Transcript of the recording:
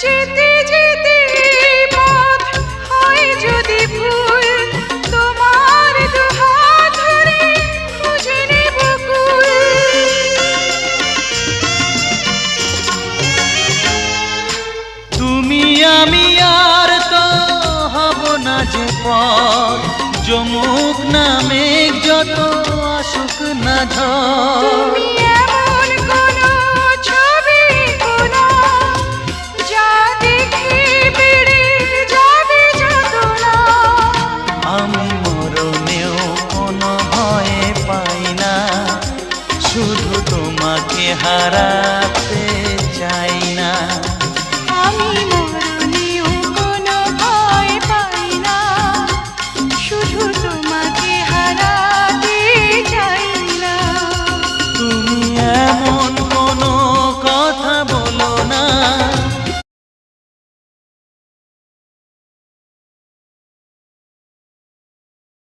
যেতে যেতে পথ হয় যদি ভুল, তোমার দুহাত ধরে খুঁজে নেব কুল। তুমি আমি আর তো হব না যে পর, যমুক না মেঘ যত আসুক না ঝড়। তুমি এমন কোনো ছবি কোনো, যা দেখে বেড়ে যাবে যাতনা। আমি মরণেও কোনো ভয়ে পাই না, শুধু তোমাকে হারা